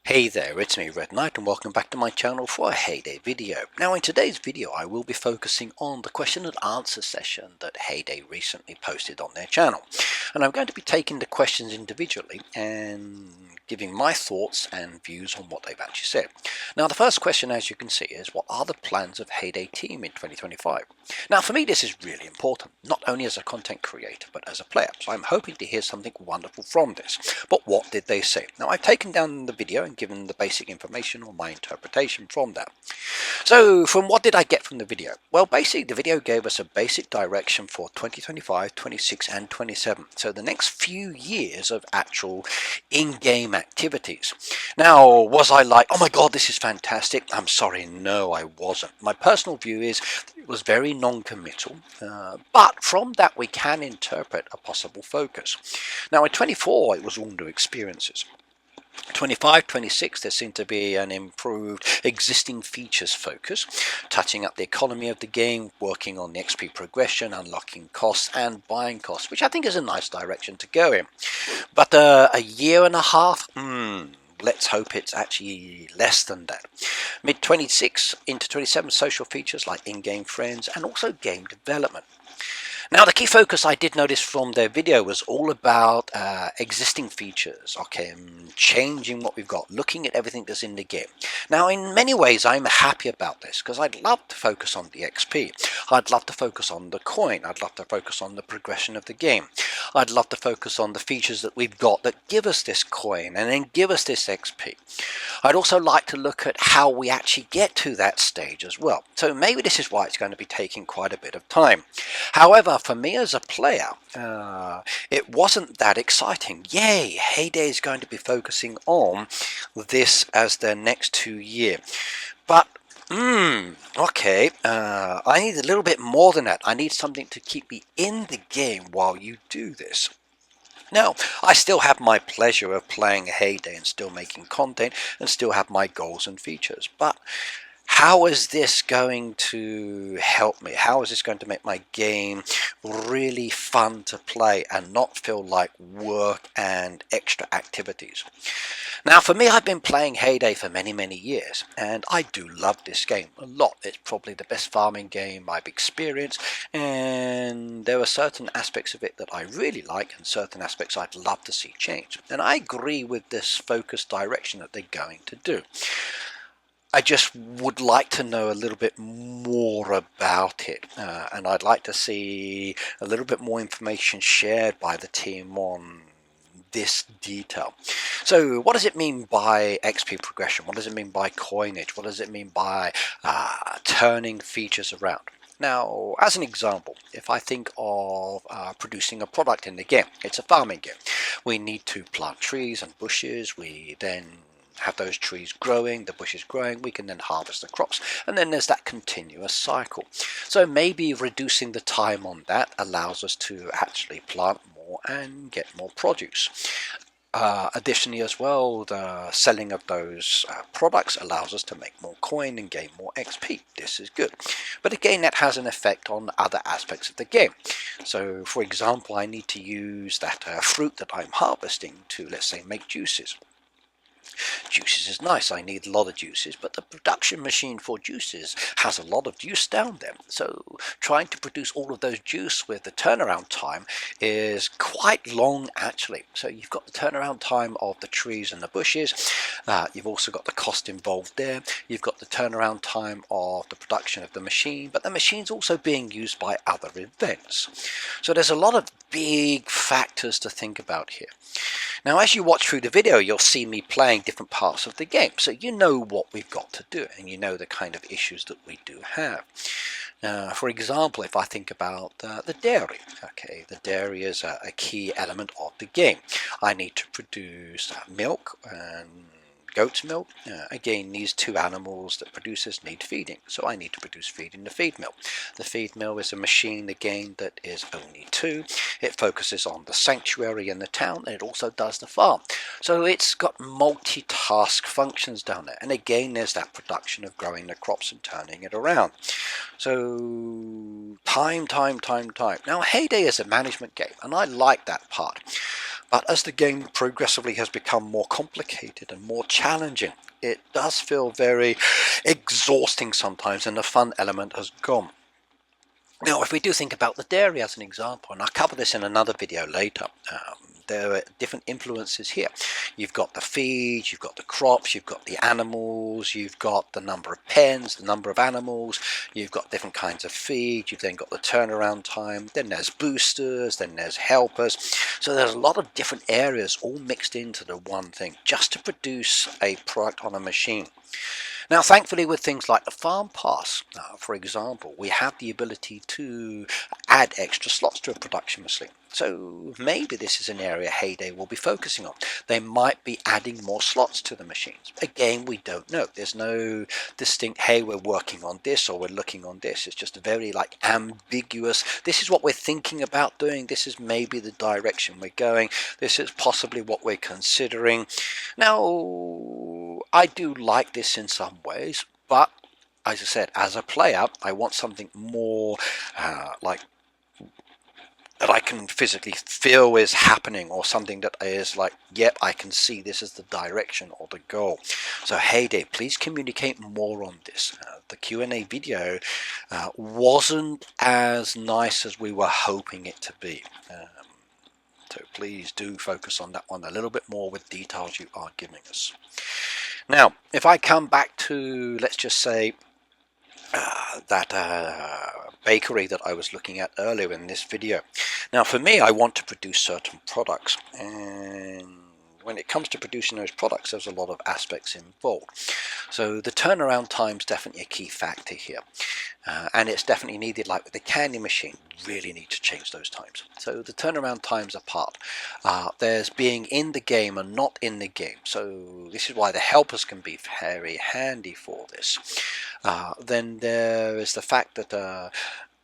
Hey there, it's me Red Knight and welcome back to my channel for a Heyday video. Now in today's video I will be focusing on the question and answer session that Heyday recently posted on their channel. And I'm going to be taking the questions individually and giving my thoughts and views on what they've actually said. Now the first question, as you can see, is what are the plans of Heyday team in 2025? Now for me this is really important, not only as a content creator but as a player, so I'm hoping to hear something wonderful from this. But what did they say? Now I've taken down the video and given the basic information or my interpretation from that. So from what did I get from the video? Well, basically the video gave us a basic direction for 2025, 26 and 27. So the next few years of actual in-game activities. Now, was I like, oh my god, this is fantastic? I'm sorry, no, I wasn't. My personal view is it was very non-committal, but from that we can interpret a possible focus. Now at 24 it was all new experiences. 25, 26 there seemed to be an improved existing features focus, touching up the economy of the game, working on the XP progression, unlocking costs and buying costs, which I think is a nice direction to go in. But a year and a half, let's hope it's actually less than that. Mid 26 into 27 social features like in-game friends and also game development. Now the key focus I did notice from their video was all about existing features, okay, changing what we've got, looking at everything that's in the game. Now in many ways I'm happy about this because I'd love to focus on the XP, I'd love to focus on the coin, I'd love to focus on the progression of the game, I'd love to focus on the features that we've got that give us this coin and then give us this XP. I'd also like to look at how we actually get to that stage as well. So maybe this is why it's going to be taking quite a bit of time. However, for me as a player, it wasn't that exciting. Yay, Heyday is going to be focusing on this as their next 2 year. But okay, I need a little bit more than that. I need something to keep me in the game while you do this. Now, I still have my pleasure of playing Heyday and still making content and still have my goals and features, but how is this going to help me? How is this going to make my game really fun to play and not feel like work and extra activities? Now for me, I've been playing Heyday for many years and I do love this game a lot. It's probably the best farming game I've experienced, and there are certain aspects of it that I really like and certain aspects I'd love to see change. And I agree with this focused direction that they're going to do. I just would like to know a little bit more about it, and I'd like to see a little bit more information shared by the team on this detail. So what does it mean by XP progression? What does it mean by coinage? What does it mean by turning features around? Now, as an example, if I think of producing a product in the game, it's a farming game. We need to plant trees and bushes. We then have those trees growing, the bushes growing, we can then harvest the crops, and then there's that continuous cycle. So maybe reducing the time on that allows us to actually plant more and get more produce. Additionally as well, the selling of those products allows us to make more coin and gain more XP. This is good, but again that has an effect on other aspects of the game. So for example, I need to use that fruit that I'm harvesting to, let's say, make juices. Juices is nice, I need a lot of juices, but the production machine for juices has a lot of juice down there. So trying to produce all of those juice with the turnaround time is quite long actually. So you've got the turnaround time of the trees and the bushes, you've also got the cost involved there, you've got the turnaround time of the production of the machine, but the machine's also being used by other events. So there's a lot of big factors to think about here. Now as you watch through the video, you'll see me playing different parts of the game, so you know what we've got to do and you know the kind of issues that we do have. For example, if I think about the dairy, okay, the dairy is a key element of the game. I need to produce milk and goat's milk. Again, these two animals that produces need feeding, so I need to produce feed in the feed mill. The feed mill is a machine again that is only 2. It focuses on the sanctuary in the town, and it also does the farm. So it's got multitask functions down there, and again there's that production of growing the crops and turning it around. So time. Now Heyday is a management game and I like that part. But as the game progressively has become more complicated and more challenging, it does feel very exhausting sometimes, and the fun element has gone. Now, if we do think about the dairy as an example, and I'll cover this in another video later, there are different influences here. You've got the feed, you've got the crops, you've got the animals, you've got the number of pens, the number of animals, you've got different kinds of feed, you've then got the turnaround time, then there's boosters, then there's helpers. So there's a lot of different areas all mixed into the one thing just to produce a product on a machine. Now, thankfully, with things like the Farm Pass, for example, we have the ability to add extra slots to a production machine. So maybe this is an area Heyday will be focusing on. They might be adding more slots to the machines. Again, we don't know. There's no distinct, hey, we're working on this or we're looking on this. It's just very ambiguous. This is what we're thinking about doing. This is maybe the direction we're going. This is possibly what we're considering. Now, I do like this in some ways, but as I said, as a player, I want something more that I can physically feel is happening, or something that is like, yep, I can see this is the direction or the goal. So Heyday, please communicate more on this. The Q&A video wasn't as nice as we were hoping it to be. So please do focus on that one a little bit more with details you are giving us. Now, if I come back to, let's just say, that bakery that I was looking at earlier in this video. Now, for me, I want to produce certain products, and when it comes to producing those products, there's a lot of aspects involved. So the turnaround time is definitely a key factor here, and it's definitely needed. Like with the candy machine, really need to change those times. So the turnaround times are part. There's being in the game and not in the game. So this is why the helpers can be very handy for this. Then there is the fact that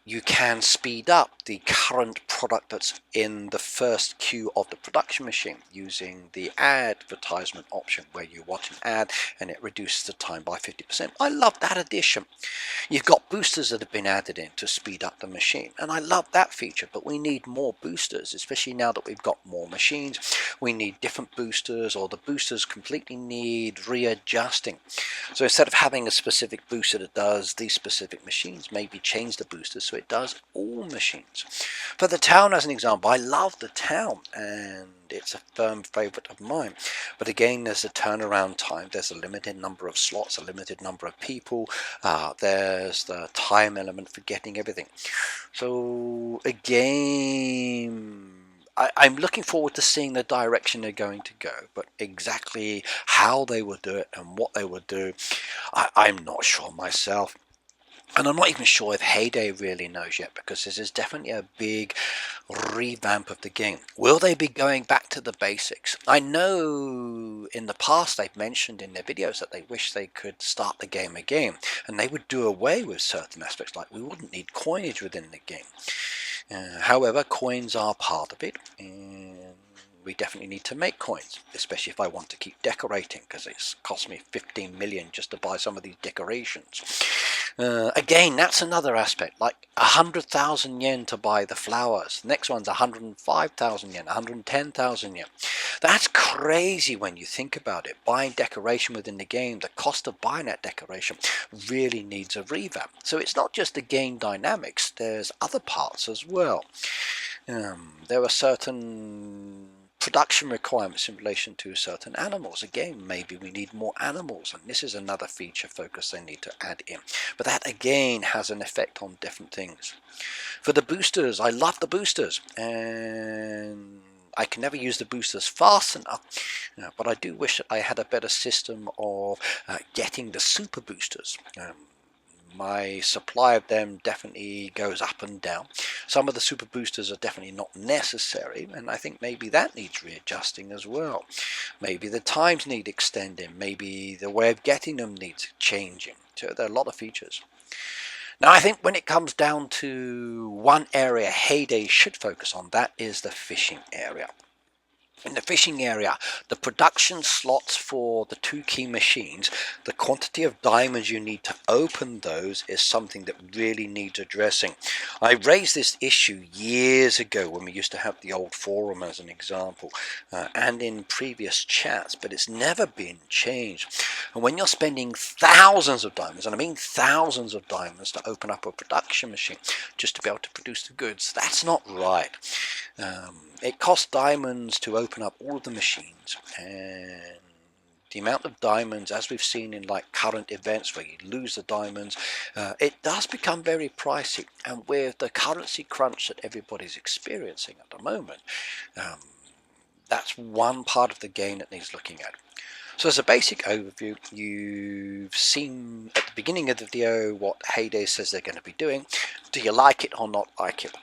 you can speed up the current product that's in the first queue of the production machine using the advertisement option, where you watch an ad and it reduces the time by 50%. I love that addition. You've got boosters that have been added in to speed up the machine, and I love that feature, but we need more boosters, especially now that we've got more machines. We need different boosters, or the boosters completely need readjusting. So instead of having a specific booster that does these specific machines, maybe change the boosters so it does all machines. For the town as an example, I love the town and it's a firm favorite of mine, but again, there's a turnaround time, there's a limited number of slots, a limited number of people, there's the time element for getting everything. So again, I'm looking forward to seeing the direction they're going to go, but exactly how they will do it and what they will do, I'm not sure myself. And I'm not even sure if Heyday really knows yet, because this is definitely a big revamp of the game. Will they be going back to the basics? I know in the past they've mentioned in their videos that they wish they could start the game again, and they would do away with certain aspects, like we wouldn't need coinage within the game. However, coins are part of it, and we definitely need to make coins, especially if I want to keep decorating, because it's cost me 15 million just to buy some of these decorations. Again, that's another aspect, like 100,000 yen to buy the flowers. Next one's 105,000 yen, 110,000 yen. That's crazy when you think about it. Buying decoration within the game, the cost of buying that decoration really needs a revamp. So it's not just the game dynamics, there's other parts as well. There are certain production requirements in relation to certain animals. Again, maybe we need more animals, and this is another feature focus they need to add in. But that again has an effect on different things. For the boosters, I love the boosters, and I can never use the boosters fast enough, but I do wish that I had a better system of getting the super boosters. My supply of them definitely goes up and down. Some of the super boosters are definitely not necessary, and I think maybe that needs readjusting as well. Maybe the times need extending, maybe the way of getting them needs changing. So there are a lot of features. Now, I think when it comes down to one area Heyday should focus on, that is the fishing area. In the fishing area, the production slots for the 2 key machines, the quantity of diamonds you need to open those is something that really needs addressing. I raised this issue years ago when we used to have the old forum as an example, and in previous chats, but it's never been changed. And when you're spending thousands of diamonds, and I mean thousands of diamonds, to open up a production machine just to be able to produce the goods, that's not right. It costs diamonds to open up all of the machines, and the amount of diamonds, as we've seen in like current events where you lose the diamonds, it does become very pricey. And with the currency crunch that everybody's experiencing at the moment, that's one part of the game that needs looking at. So as a basic overview, you've seen at the beginning of the video what Heyday says they're going to be doing. Do you like it or not like it?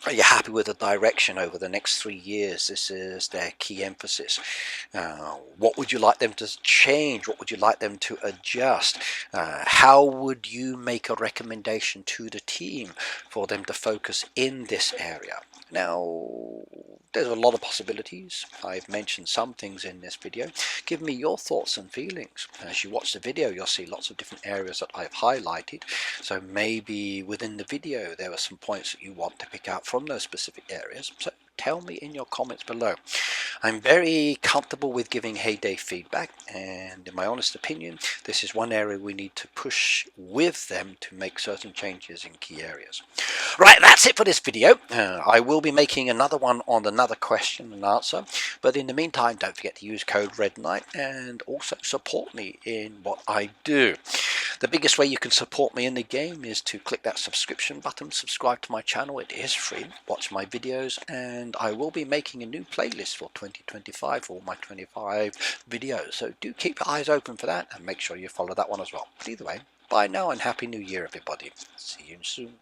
Are you happy with the direction over the next 3 years? This is their key emphasis. What would you like them to change? What would you like them to adjust? How would you make a recommendation to the team for them to focus in this area? Now, there's a lot of possibilities. I've mentioned some things in this video. Give me your thoughts and feelings. As you watch the video, you'll see lots of different areas that I've highlighted. So maybe within the video, there are some points that you want to pick out from those specific areas. So tell me in your comments below. I'm very comfortable with giving Heyday feedback, and in my honest opinion, this is one area we need to push with them to make certain changes in key areas. Right, that's it for this video. I will be making another one on another question and answer, but in the meantime, don't forget to use code REDKNIGHT and also support me in what I do. The biggest way you can support me in the game is to click that subscription button, subscribe to my channel. It is free. Watch my videos, and I will be making a new playlist for 2025 for all my 25 videos. So do keep your eyes open for that and make sure you follow that one as well. But either way, bye now and Happy New Year, everybody. See you soon.